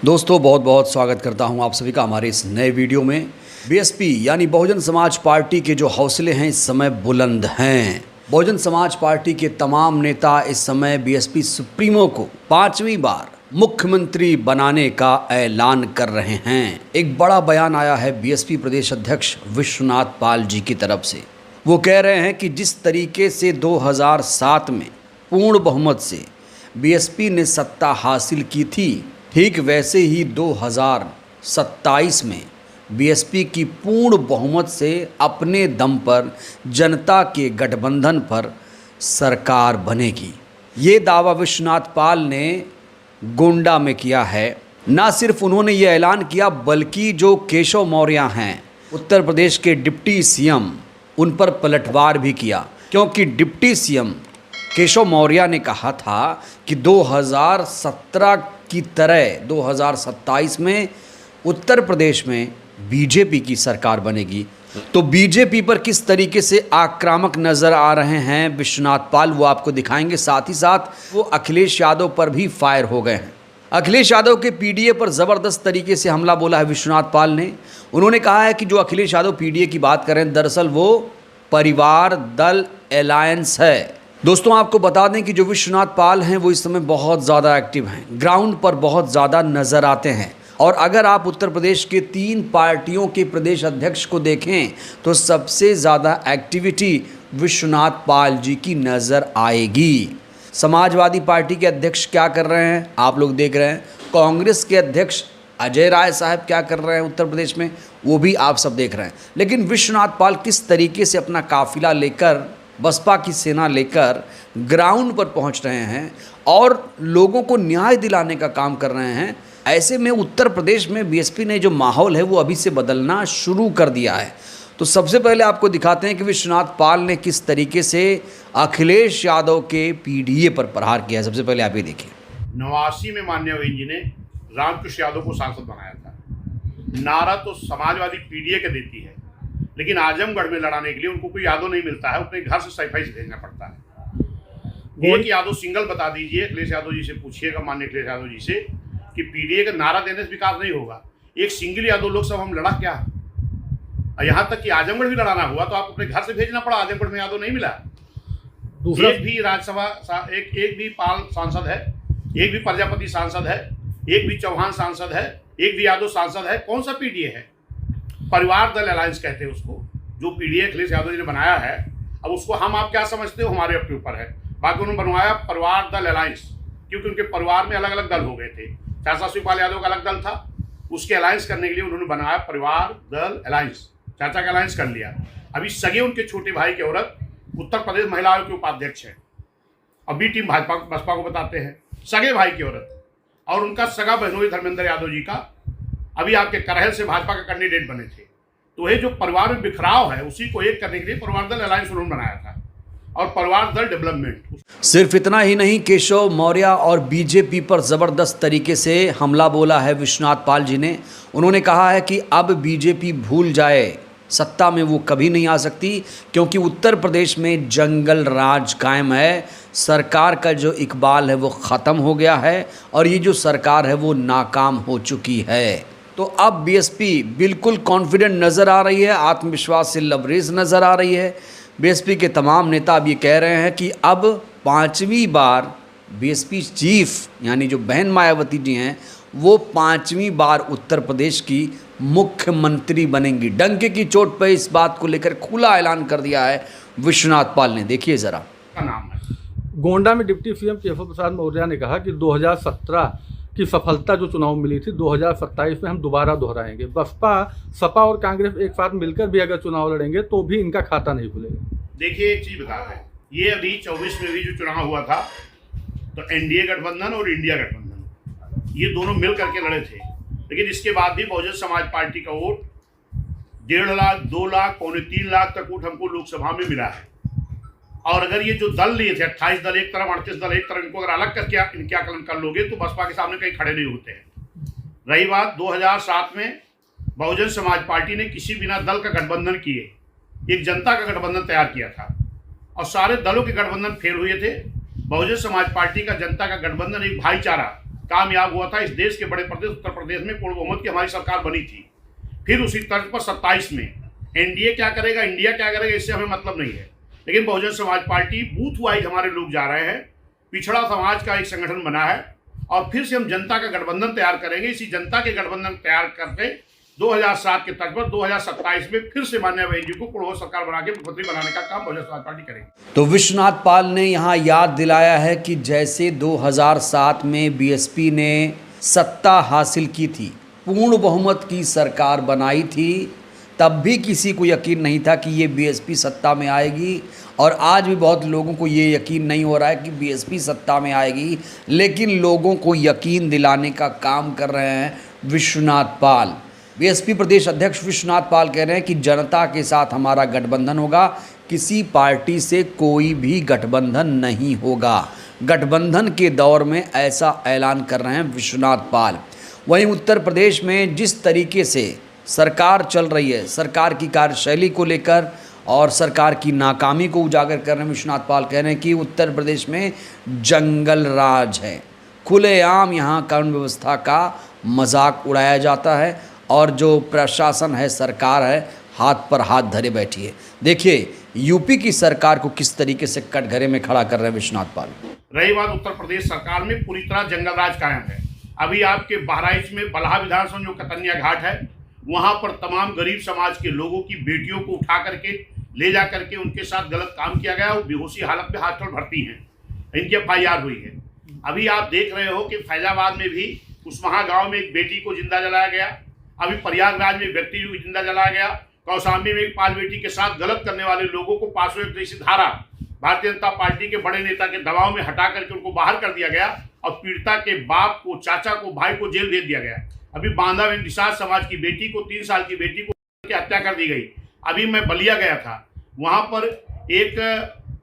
दोस्तों बहुत बहुत स्वागत करता हूं आप सभी का हमारे इस नए वीडियो में। बीएसपी यानी बहुजन समाज पार्टी के जो हौसले हैं इस समय बुलंद हैं। बहुजन समाज पार्टी के तमाम नेता इस समय बीएसपी सुप्रीमो को 5वीं बार मुख्यमंत्री बनाने का ऐलान कर रहे हैं। एक बड़ा बयान आया है बीएसपी प्रदेश अध्यक्ष विश्वनाथ पाल जी की तरफ से। वो कह रहे हैं कि जिस तरीके से 2007 में पूर्ण बहुमत से बीएसपी ने सत्ता हासिल की थी, ठीक वैसे ही 2027 में बीएसपी की पूर्ण बहुमत से अपने दम पर जनता के गठबंधन पर सरकार बनेगी। ये दावा विश्वनाथ पाल ने गोंडा में किया है। ना सिर्फ उन्होंने ये ऐलान किया बल्कि जो केशव मौर्य हैं उत्तर प्रदेश के डिप्टी सीएम, उन पर पलटवार भी किया, क्योंकि डिप्टी सीएम केशव मौर्य ने कहा था कि 2017 की तरह 2027 में उत्तर प्रदेश में बीजेपी की सरकार बनेगी। तो बीजेपी पर किस तरीके से आक्रामक नजर आ रहे हैं विश्वनाथ पाल, वो आपको दिखाएंगे। साथ ही साथ वो अखिलेश यादव पर भी फायर हो गए हैं। अखिलेश यादव के पीडीए पर ज़बरदस्त तरीके से हमला बोला है विश्वनाथ पाल ने। उन्होंने कहा है कि जो अखिलेश यादव पीडीए की बात करें, दरअसल वो परिवार दल अलायंस है। दोस्तों आपको बता दें कि जो विश्वनाथ पाल हैं वो इस समय बहुत ज़्यादा एक्टिव हैं, ग्राउंड पर बहुत ज़्यादा नज़र आते हैं। और अगर आप उत्तर प्रदेश के 3 पार्टियों के प्रदेश अध्यक्ष को देखें तो सबसे ज़्यादा एक्टिविटी विश्वनाथ पाल जी की नज़र आएगी। समाजवादी पार्टी के अध्यक्ष क्या कर रहे हैं आप लोग देख रहे हैं। कांग्रेस के अध्यक्ष अजय राय साहब क्या कर रहे हैं उत्तर प्रदेश में, वो भी आप सब देख रहे हैं। लेकिन विश्वनाथ पाल किस तरीके से अपना काफिला लेकर, बसपा की सेना लेकर ग्राउंड पर पहुंच रहे हैं और लोगों को न्याय दिलाने का काम कर रहे हैं। ऐसे में उत्तर प्रदेश में बीएसपी ने जो माहौल है वो अभी से बदलना शुरू कर दिया है। तो सबसे पहले आपको दिखाते हैं कि विश्वनाथ पाल ने किस तरीके से अखिलेश यादव के पीडीए पर प्रहार किया है। सबसे पहले आप ये देखिए। 89 में माननीय जी ने रामकृष्ण यादव को सांसद बनाया था। नारा तो समाजवादी पीडीए के देती है, लेकिन आजमगढ़ में लड़ाने के लिए उनको कोई यादव नहीं मिलता है, अपने घर से सैफाइस भेजना पड़ता है। एक यादव सिंगल बता दीजिए, अखिलेश यादव जी से पूछिएगा, माननीय अखिलेश यादव जी से, कि पीडीए का नारा देने से विकास नहीं होगा। एक सिंगल यादव लोकसभा हम लड़ा क्या, यहाँ तक कि आजमगढ़ भी लड़ाना हुआ तो आप अपने घर से भेजना पड़ा। आजमगढ़ में यादव नहीं मिला। दूसरा एक भी राज्यसभा एक भी पाल सांसद है, एक भी प्रजापति सांसद है, एक भी चौहान सांसद है, एक भी यादव सांसद है। कौन सा पीडीए है? परिवार दल अलायंस कहते हैं उसको, जो पीडीए अखिलेश यादव जी ने बनाया है। अब उसको हम आप क्या समझते हो, हमारे अपने ऊपर है। बाकी उन्होंने बनवाया परिवार दल अलायंस, क्योंकि उनके परिवार में अलग अलग दल हो गए थे। चाचा शिवपाल यादव का अलग दल था, उसके अलायंस करने के लिए उन्होंने बनाया परिवार दल अलायंस। चाचा का अलायंस कर लिया। अभी सगे उनके छोटे भाई की औरत उत्तर प्रदेश महिला आयोग के उपाध्यक्ष है। अभी टीम भाजपा बसपा को बताते हैं सगे भाई की औरत, और उनका सगा बहनोई धर्मेंद्र यादव जी का अभी आपके करहल से भाजपा का कैंडिडेट बने थे। तो ये जो परिवार में बिखराव है उसी को एक करने के लिए परिवार दल अलायंस उन्होंने बनाया था, और परिवार दल डेवलपमेंट। सिर्फ इतना ही नहीं, केशव मौर्य और बीजेपी पर ज़बरदस्त तरीके से हमला बोला है विश्वनाथ पाल जी ने। उन्होंने कहा है कि अब बीजेपी भूल जाए, सत्ता में वो कभी नहीं आ सकती, क्योंकि उत्तर प्रदेश में जंगल राज कायम है। सरकार का जो इकबाल है वो ख़त्म हो गया है और ये जो सरकार है वो नाकाम हो चुकी है। तो अब बीएसपी बिल्कुल कॉन्फिडेंट नज़र आ रही है, आत्मविश्वास से लबरेज नज़र आ रही है। बीएसपी के तमाम नेता अब ये कह रहे हैं कि अब 5वीं बार बीएसपी चीफ यानी जो बहन मायावती जी हैं वो 5वीं बार उत्तर प्रदेश की मुख्यमंत्री बनेंगी। डंके की चोट पर इस बात को लेकर खुला ऐलान कर दिया है विश्वनाथ पाल ने। देखिए ज़रा। का नाम है गोंडा में डिप्टी सीएम केशव प्रसाद मौर्य ने कहा कि 2017 की सफलता जो चुनाव मिली थी 2027 में हम दोबारा दोहराएंगे। बसपा, सपा और कांग्रेस एक साथ मिलकर भी अगर चुनाव लड़ेंगे तो भी इनका खाता नहीं खुलेगा। देखिए एक चीज बता रहे हैं, ये अभी 24 में भी जो चुनाव हुआ था तो एनडीए गठबंधन और इंडिया गठबंधन ये दोनों मिल करके लड़े थे, लेकिन इसके बाद भी बहुजन समाज पार्टी का वोट 1.5 लाख, 2 लाख, 2.25 लाख तक वोट हमको लोकसभा में मिला है। और अगर ये जो दल लिए थे 28 दल एक तरफ, 38 दल एक तरफ, इनको अगर अलग करके इनके आकलन कर लोगे तो बसपा के सामने कहीं खड़े नहीं होते हैं। रही बात 2007 में बहुजन समाज पार्टी ने किसी बिना दल का गठबंधन किए एक जनता का गठबंधन तैयार किया था, और सारे दलों के गठबंधन फेल हुए थे। बहुजन समाज पार्टी का जनता का गठबंधन एक भाईचारा कामयाब हुआ था। इस देश के बड़े प्रदेश उत्तर प्रदेश में पूर्ण बहुमत की हमारी सरकार बनी थी। फिर उसी तर्ज पर 27 में एनडीए क्या करेगा, इंडिया क्या करेगा, इससे हमें मतलब नहीं है। लेकिन Bahujan Samaj party booth wise हमारे लोग जा रहे हैं, पिछड़ा समाज का एक संगठन बना है और फिर से हम जनता का गठबंधन तैयार करेंगे। इसी जनता के गठबंधन तैयार करके 2007 के तर्ज पर 2027 में फिर से माननीय बहन जी को पूर्ण सरकार बना के मुख्यमंत्री बनाने का काम बहुजन समाज पार्टी करेगी। तो विश्वनाथ पाल ने यहाँ याद दिलाया है कि जैसे 2007 में बीएसपी ने सत्ता हासिल की थी, पूर्ण बहुमत की सरकार बनाई थी, तब भी किसी को यकीन नहीं था कि ये बीएसपी सत्ता में आएगी। और आज भी बहुत लोगों को ये यकीन नहीं हो रहा है कि बीएसपी सत्ता में आएगी, लेकिन लोगों को यकीन दिलाने का काम कर रहे हैं विश्वनाथ पाल। बीएसपी प्रदेश अध्यक्ष विश्वनाथ पाल कह रहे हैं कि जनता के साथ हमारा गठबंधन होगा, किसी पार्टी से कोई भी गठबंधन नहीं होगा। गठबंधन के दौर में ऐसा ऐलान कर रहे हैं विश्वनाथ पाल। वहीं उत्तर प्रदेश में जिस तरीके से सरकार चल रही है, सरकार की कार्यशैली को लेकर और सरकार की नाकामी को उजागर कर रहे हैं विश्वनाथ पाल, कह रहे हैं कि उत्तर प्रदेश में जंगल राज है, खुलेआम यहाँ कानून व्यवस्था का मजाक उड़ाया जाता है और जो प्रशासन है, सरकार है, हाथ पर हाथ धरे बैठी है। देखिए यूपी की सरकार को किस तरीके से कटघरे में खड़ा कर रहे हैं विश्वनाथ पाल। रही बात उत्तर प्रदेश सरकार में, पूरी तरह जंगल राज कायम है। अभी आपके बहराइच में बलहा विधानसभा जो कतनिया घाट है, वहां पर तमाम गरीब समाज के लोगों की बेटियों को उठा करके ले जा करके उनके साथ गलत काम किया गया। वो बेहोशी हालत में हॉस्पिटल भर्ती हैं, इनकी FIR हुई है। अभी आप देख रहे हो कि फैजाबाद में भी कुशवाहा गांव में एक बेटी को जिंदा जलाया गया। अभी प्रयागराज में व्यक्ति को जिंदा जलाया गया। कौशाम्बी में एक 5 बेटी के साथ गलत करने वाले लोगों को 501 जैसी धारा भारतीय जनता पार्टी के बड़े नेता के दबाव में हटा करके उनको बाहर कर दिया गया और पीड़िता के बाप को, चाचा को, भाई को जेल भेज दिया गया। अभी बांदा में निषाद समाज की बेटी को, 3 साल की बेटी को हत्या कर दी गई। अभी मैं बलिया गया था, वहां पर एक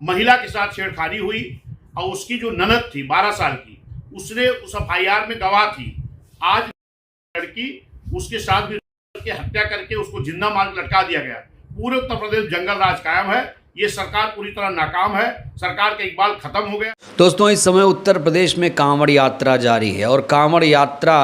महिला के साथ छेड़खानी हुई और उसकी जो ननद थी 12 साल की, उसने उस FIR में गवाह थी। आज लड़की उसके साथ भी हत्या करके उसको जिंदा मार लटका दिया गया। पूरे उत्तर प्रदेश जंगल राज कायम है। ये सरकार पूरी तरह नाकाम है। सरकार का इकबाल खत्म हो गया। दोस्तों इस समय उत्तर प्रदेश में कांवड़ यात्रा जारी है और कांवड़ यात्रा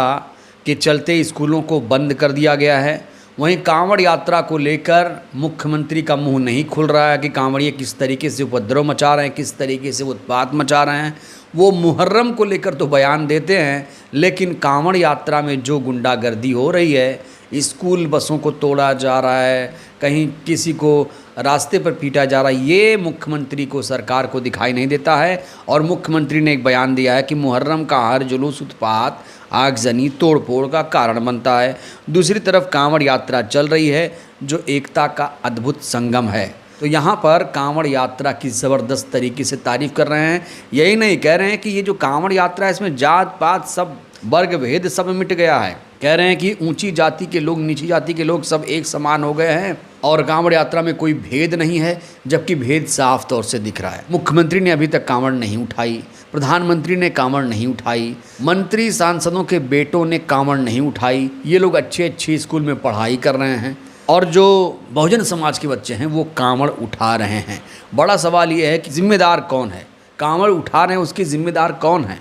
के चलते स्कूलों को बंद कर दिया गया है। वहीं कांवड़ यात्रा को लेकर मुख्यमंत्री का मुंह नहीं खुल रहा है कि कांवड़िए किस तरीके से उपद्रव मचा रहे हैं, किस तरीके से उत्पात मचा रहे हैं। वो मुहर्रम को लेकर तो बयान देते हैं, लेकिन कांवड़ यात्रा में जो गुंडागर्दी हो रही है, स्कूल बसों को तोड़ा जा रहा है, कहीं किसी को रास्ते पर पीटा जा रहा है, ये मुख्यमंत्री को, सरकार को दिखाई नहीं देता है। और मुख्यमंत्री ने एक बयान दिया है कि मुहर्रम का हर जुलूस उत्पात, आगजनी, तोड़फोड़ का कारण बनता है। दूसरी तरफ कांवड़ यात्रा चल रही है जो एकता का अद्भुत संगम है। तो यहाँ पर कांवड़ यात्रा की ज़बरदस्त तरीके से तारीफ़ कर रहे हैं। यही नहीं, कह रहे हैं कि ये जो कांवड़ यात्रा है इसमें जात पात सब वर्ग भेद सब मिट गया है। कह रहे हैं कि ऊंची जाति के लोग, नीची जाति के लोग सब एक समान हो गए हैं और कांवड़ यात्रा में कोई भेद नहीं है, जबकि भेद साफ तौर से दिख रहा है। मुख्यमंत्री ने अभी तक कांवड़ नहीं उठाई, प्रधानमंत्री ने कांवड़ नहीं उठाई, मंत्री सांसदों के बेटों ने कांवड़ नहीं उठाई। ये लोग अच्छे अच्छे स्कूल में पढ़ाई कर रहे हैं और जो बहुजन समाज के बच्चे हैं वो कांवड़ उठा रहे हैं। बड़ा सवाल ये है कि जिम्मेदार कौन है? कांवड़ उठा रहे हैं उसके जिम्मेदार कौन है?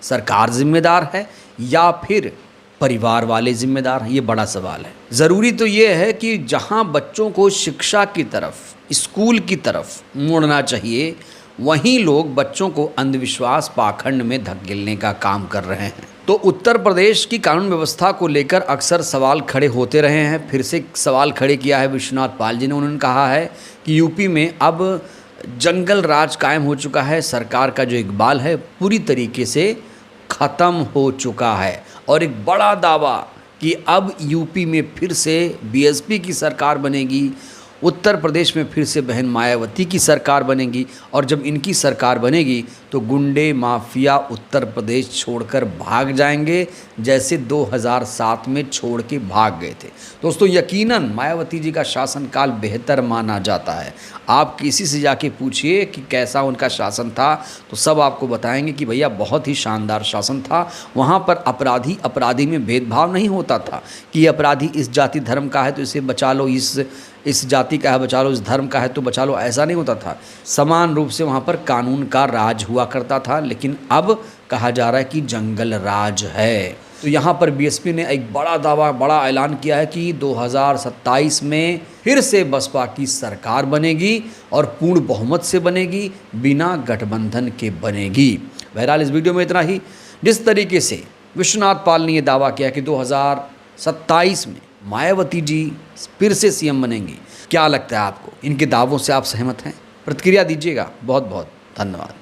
सरकार जिम्मेदार है या फिर परिवार वाले जिम्मेदार हैं? ये बड़ा सवाल है। ज़रूरी तो ये है कि जहां बच्चों को शिक्षा की तरफ, स्कूल की तरफ मोड़ना चाहिए, वहीं लोग बच्चों को अंधविश्वास, पाखंड में धकेलने का काम कर रहे हैं। तो उत्तर प्रदेश की कानून व्यवस्था को लेकर अक्सर सवाल खड़े होते रहे हैं। फिर से सवाल खड़े किया है विश्वनाथ पाल जी ने। उन्होंने कहा है कि यूपी में अब जंगल राज कायम हो चुका है, सरकार का जो इकबाल है पूरी तरीके से ख़त्म हो चुका है। और एक बड़ा दावा कि अब यूपी में फिर से बीएसपी की सरकार बनेगी, उत्तर प्रदेश में फिर से बहन मायावती की सरकार बनेगी और जब इनकी सरकार बनेगी तो गुंडे माफिया उत्तर प्रदेश छोड़कर भाग जाएंगे, जैसे 2007 में छोड़ के भाग गए थे। दोस्तों यकीनन मायावती जी का शासनकाल बेहतर माना जाता है। आप किसी से जाके पूछिए कि कैसा उनका शासन था तो सब आपको बताएंगे कि भैया बहुत ही शानदार शासन था। वहाँ पर अपराधी में भेदभाव नहीं होता था कि ये अपराधी इस जाति धर्म का है तो इसे बचा लो, इस इस जाति का है बचा लो, इस धर्म का है तो बचा लो, ऐसा नहीं होता था। समान रूप से वहाँ पर कानून का राज हुआ करता था, लेकिन अब कहा जा रहा है कि जंगल राज है। तो यहाँ पर बीएसपी ने एक बड़ा दावा, बड़ा ऐलान किया है कि 2027 में फिर से बसपा की सरकार बनेगी और पूर्ण बहुमत से बनेगी, बिना गठबंधन के बनेगी। बहरहाल इस वीडियो में इतना ही। जिस तरीके से विश्वनाथ पाल ने यह दावा किया कि 2027 में मायावती जी फिर से सीएम बनेंगी, क्या लगता है आपको? इनके दावों से आप सहमत हैं? प्रतिक्रिया दीजिएगा। बहुत बहुत धन्यवाद।